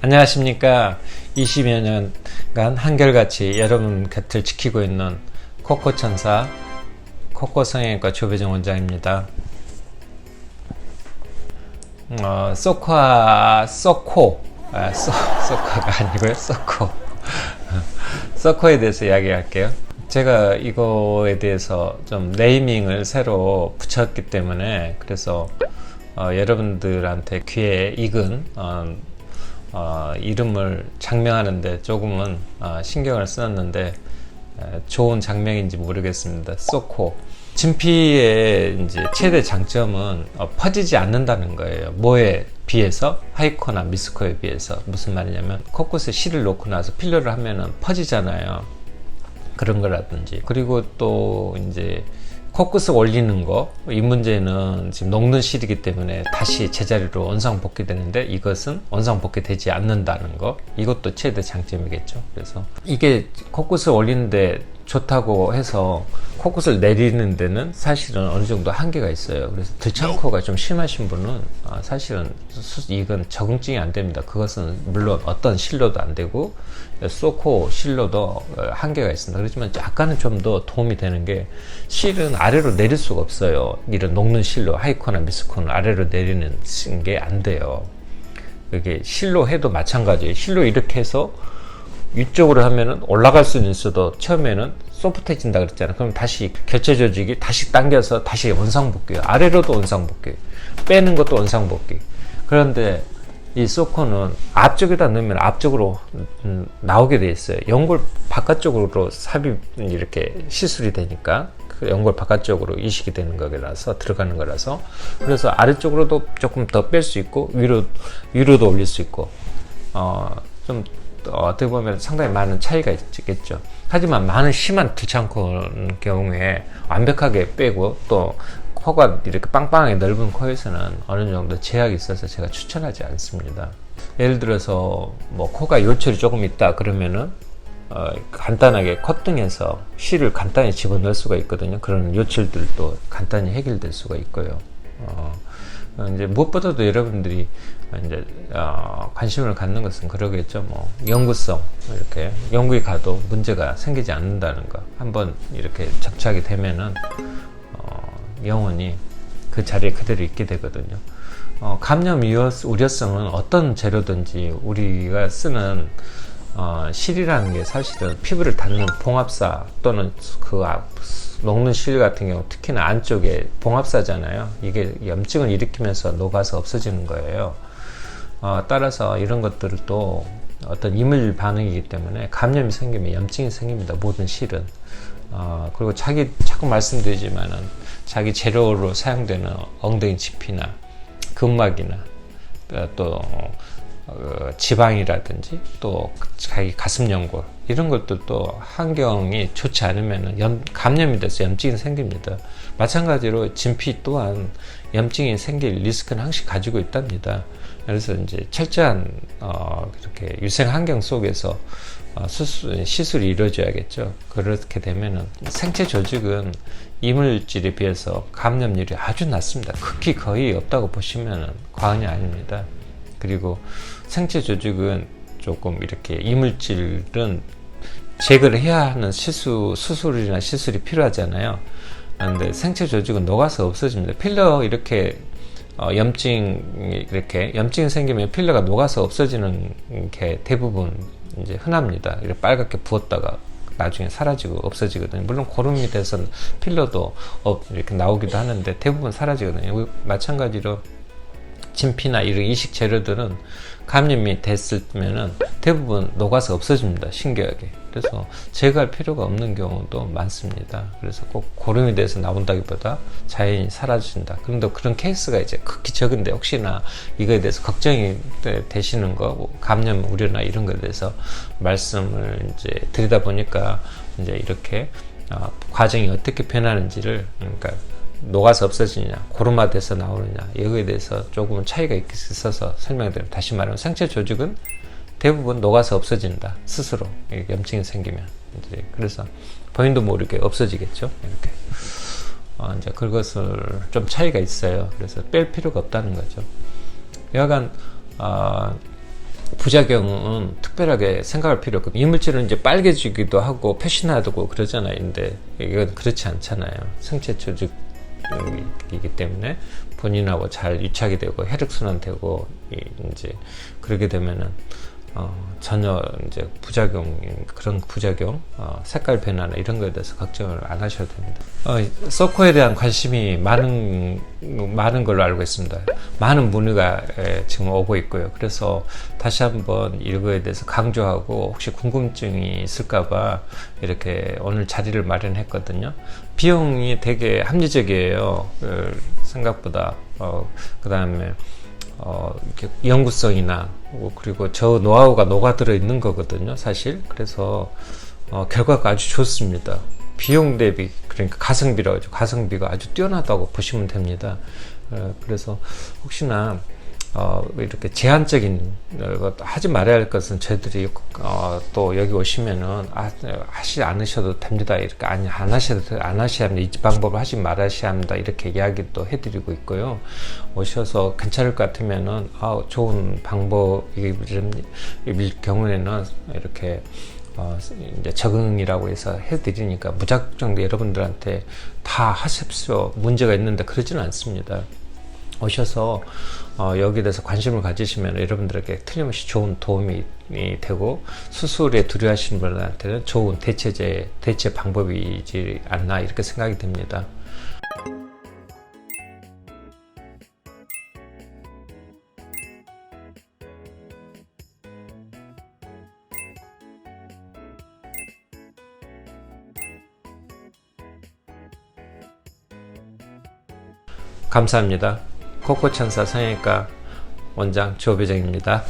안녕하십니까. 20여 년간 한결같이 여러분 곁을 지키고 있는 코코천사 코코성형외과 조배정 원장입니다. 소코가 아니고요. 소코에 대해서 이야기할게요. 제가 이거에 대해서 좀 네이밍을 새로 붙였기 때문에 그래서 여러분들한테 귀에 익은 이름을 장명하는데 조금은 신경을 썼는데 좋은 장명인지 모르겠습니다. 소코. 진피의 이제 최대 장점은 퍼지지 않는다는 거예요. 뭐에 비해서? 하이코나 미스코에 비해서. 무슨 말이냐면 코끝에 실을 놓고 나서 필러를 하면은 퍼지잖아요. 그런 거라든지. 그리고 또 이제 코끝을 올리는 거, 이 문제는 지금 녹는 실이기 때문에 다시 제자리로 원상복귀 되는데 이것은 원상복귀 되지 않는다는 거, 이것도 최대 장점이겠죠. 그래서 이게 코끝을 올리는데 좋다고 해서 코끝을 내리는 데는 사실은 어느 정도 한계가 있어요. 그래서 들창코가 좀 심하신 분은 사실은 이건 적응증이 안 됩니다. 그것은 물론 어떤 실로도 안 되고 소코 실로도 한계가 있습니다. 그렇지만 약간은 좀 더 도움이 되는 게, 실은 아래로 내릴 수가 없어요. 이런 녹는 실로 하이코나 미스코는 아래로 내리는 게 안 돼요. 이게 실로 해도 마찬가지예요. 실로 이렇게 해서 위쪽으로 하면은 올라갈 수는 있어도 처음에는 소프트해진다 그랬잖아요. 그럼 다시 교체 조직이 다시 당겨서 다시 원상복귀, 아래로도 원상복귀, 빼는 것도 원상복귀. 그런데 이 소코는 앞쪽에다 넣으면 앞쪽으로 나오게 돼 있어요. 연골 바깥쪽으로 삽입 이렇게 시술이 되니까 그 연골 바깥쪽으로 이식이 되는 거라서, 들어가는 거라서, 그래서 아래쪽으로도 조금 더 뺄 수 있고 위로도 올릴 수 있고 좀 어떻게 보면 상당히 많은 차이가 있겠죠. 하지만 많은 심한 들창코 경우에 완벽하게 빼고 또 코가 이렇게 빵빵하게 넓은 코에서는 어느 정도 제약이 있어서 제가 추천하지 않습니다. 예를 들어서 뭐 코가 요철이 조금 있다 그러면은 간단하게 콧등에서 실을 간단히 집어넣을 수가 있거든요. 그런 요철들도 간단히 해결될 수가 있고요. 이제 무엇보다도 여러분들이 이제 관심을 갖는 것은 그러겠죠. 뭐 연구성, 이렇게 연구에 가도 문제가 생기지 않는다는 거. 한번 이렇게 접착이 되면은 영원히 그 자리에 그대로 있게 되거든요. 감염 우려성은 어떤 재료든지 우리가 쓰는 실이라는 게 사실은 피부를 닿는 봉합사 또는 녹는 실 같은 경우 특히나 안쪽에 봉합사잖아요. 이게 염증을 일으키면서 녹아서 없어지는 거예요. 따라서 이런 것들을 또 어떤 이물 반응이기 때문에 감염이 생기면 염증이 생깁니다. 모든 실은. 그리고 자꾸 말씀드리지만은 자기 재료로 사용되는 엉덩이 진피나 근막이나 또 지방이라든지 또 자기 가슴 연골, 이런 것들도 환경이 좋지 않으면 감염이 돼서 염증이 생깁니다. 마찬가지로 진피 또한 염증이 생길 리스크는 항상 가지고 있답니다. 그래서 이제 철저한 이렇게 위생 환경 속에서 시술이 이루어져야겠죠. 그렇게 되면은 생체 조직은 이물질에 비해서 감염률이 아주 낮습니다. 극히 거의 없다고 보시면 과언이 아닙니다. 그리고 생체 조직은 조금 이렇게 이물질은 제거를 해야 하는 수술이나 시술이 필요하잖아요. 그런데 생체 조직은 녹아서 없어집니다. 필러 이렇게 염증이 생기면 필러가 녹아서 없어지는 게 대부분 이제 흔합니다. 이렇게 빨갛게 부었다가 나중에 사라지고 없어지거든요. 물론 고름이 돼서 필러도 이렇게 나오기도 하는데 대부분 사라지거든요. 마찬가지로 진피나 이런 이식 재료들은 감염이 됐으면은 대부분 녹아서 없어집니다. 신기하게. 그래서 제거할 필요가 없는 경우도 많습니다. 그래서 꼭 고름이 돼서 나온다기보다 자연히 사라진다. 그런데 그런 케이스가 이제 극히 적은데, 혹시나 이거에 대해서 걱정이 되시는 거, 감염 우려나 이런 거에 대해서 말씀을 이제 드리다 보니까 이제 이렇게 과정이 어떻게 변하는지를, 그러니까 녹아서 없어지느냐, 고름화돼서 나오느냐, 이거에 대해서 조금은 차이가 있어서 설명드립니다. 다시 말하면 생체 조직은 대부분 녹아서 없어진다. 스스로 염증이 생기면. 이제 그래서 본인도 모르게 없어지겠죠. 이렇게 이제 그것을 좀 차이가 있어요. 그래서 뺄 필요가 없다는 거죠. 여하간 부작용은 특별하게 생각할 필요 없고, 이물질은 이제 빨개지기도 하고 표시나고 그러잖아요. 근데 이건 그렇지 않잖아요. 생체 조직이기 때문에 본인하고 잘 유착이 되고 혈액순환 되고 이제 그러게 되면은 전혀 이제 그런 부작용, 색깔 변화나 이런 거에 대해서 걱정을 안 하셔도 됩니다. 서코에 대한 관심이 많은 걸로 알고 있습니다. 많은 문의가 지금 오고 있고요. 그래서 다시 한번 이거에 대해서 강조하고, 혹시 궁금증이 있을까봐 이렇게 오늘 자리를 마련했거든요. 비용이 되게 합리적이에요. 생각보다. 그 다음에 이렇게 연구성이나 그리고 저 노하우가 녹아들어 있는 거거든요, 사실. 그래서 결과가 아주 좋습니다. 비용 대비, 그러니까 가성비라고 하죠. 가성비가 아주 뛰어나다고 보시면 됩니다. 그래서 혹시나 이렇게 제한적인 하지 말아야 할 것은 저희들이 또 여기 오시면은 하지 않으셔도 됩니다. 이렇게 안 하셔야 합니다. 이 방법을 하지 말아셔야 합니다. 이렇게 이야기도 해드리고 있고요. 오셔서 괜찮을 것 같으면은 좋은 방법일 경우에는 이렇게 이제 적응이라고 해서 해드리니까 무작정 여러분들한테 다 하십시오, 문제가 있는데, 그러지는 않습니다. 오셔서 여기에 대해서 관심을 가지시면 여러분들에게 틀림없이 좋은 도움이 되고, 수술에 두려워하시는 분들한테는 좋은 대체 방법이지 않나, 이렇게 생각이 됩니다. 감사합니다. 코코천사 성형외과 원장 조배정입니다.